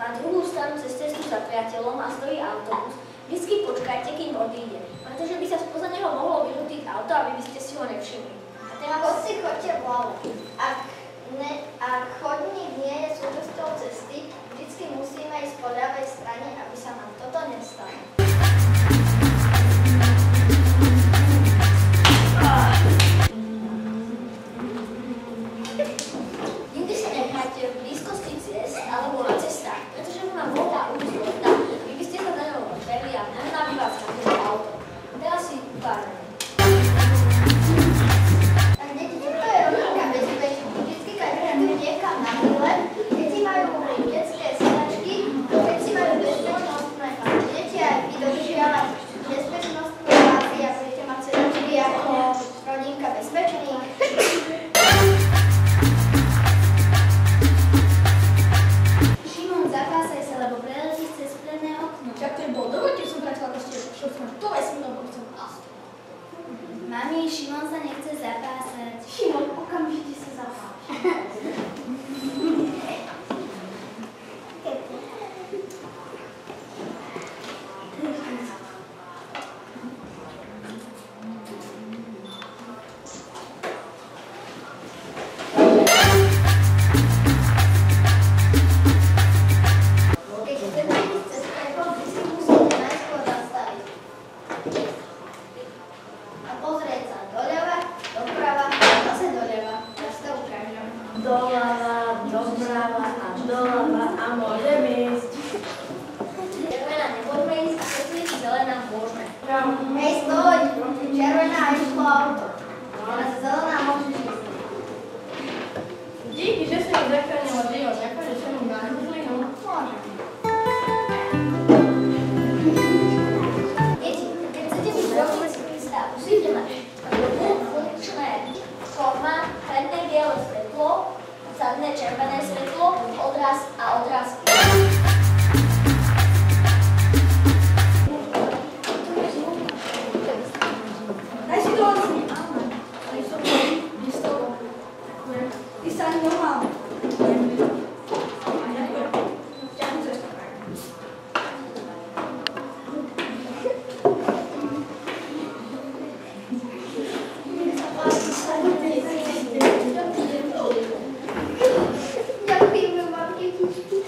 na druhú stranu cez cestu za priateľom a stojí autobus, vždycky počkajte, kým odíde, pretože by sa spoza neho mohlo vyrútiť auto, aby by ste si ho nevšimli. A teraz si chodte vľavo. Ak chodník nie je súčasťou cesty, vždycky musíme ísť po ľavej strane, aby sa nám toto nestalo. Nikdy sa nechajte v blízkosti ciest alebo na cestách, pretože mu nám voda ujsť voda, vy by ste sa na ňom rozbehli a možná by vás trafilo auto. Teraz si ukážeme. Tak deti, toto je rovinka bezpečná. Vždycky, keď idú niekam na výlet, deti majú detské sedačky, deti majú bezpečnostné deti aj vy dodržiavať bezpečnostné pázy a budete mať sedačky ako rodinka bezpečných. Zapásaj sa, lebo preletíš cez predné okno. Čak to je bol, dovoľte som vrátila proste, čo som to vesmírno chcem. Mami, Šimon sa nechce zapásať. Šimon, okamžite sa zapáš. Doľava, doprava a doľava a môžeme ísť. Červená nemôžeme ísť, a keď je zelená môžeme. Hej, stoj! Červená išlo auto. Teraz zelená môžeš ísť. Díky, že si mi zachránila život, akože som mu na zlinu. Môžem. Deti, keď chcete byť rovnický stav, musíte mať funkčné forma, predné biele svetlo, zadné červené svetlo, odraz a odrazky. Daj si to odsni. Ty sa ani nemal. Ďakujeme vám, detičky.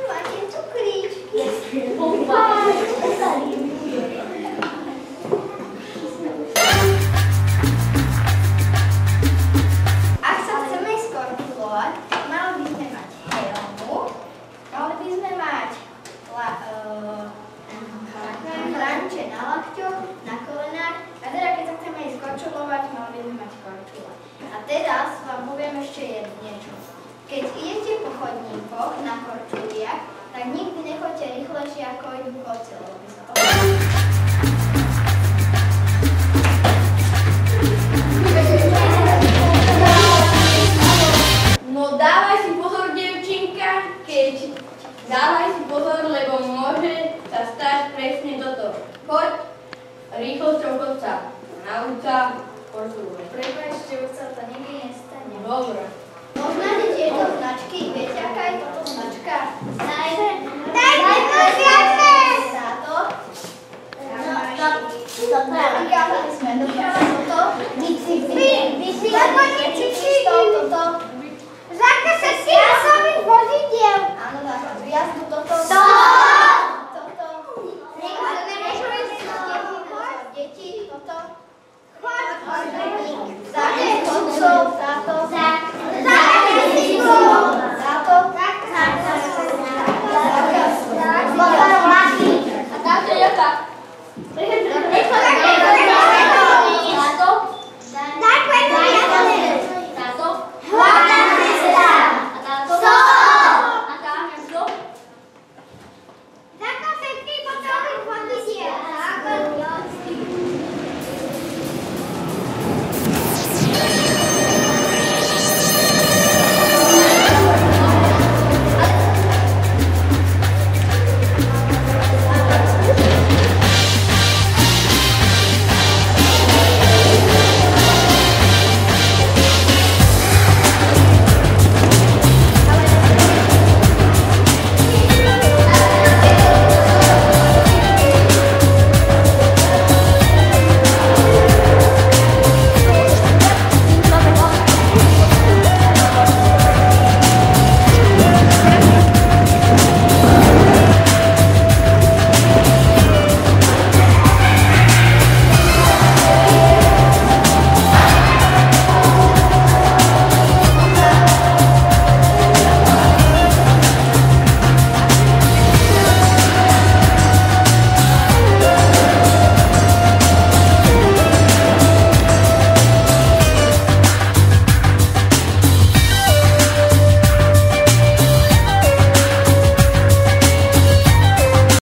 Máte cukríčky. Ak sa chceme skorpilovať, mali by sme mať helmu, mali by sme mať chranče na lakťoch, na kolenách, a teda keď sa chceme ísť korčulovať, mali by sme mať korčule. A teraz vám poviem ešte niečo. Keď idete po chodníkoch na korčuliach, tak nikdy nechoďte rýchlejšie ako idú chodci, lebo by sa to... No dávaj si pozor, dievčinka, keď dávaj si pozor, lebo môže sa stať presne toto. Choď rýchlosťou chodca. Nauča korčulovať. Prepáčte, už sa to nikdy nestane. Dobre. Poznáte tieto značky? Viete, aká je toto značka?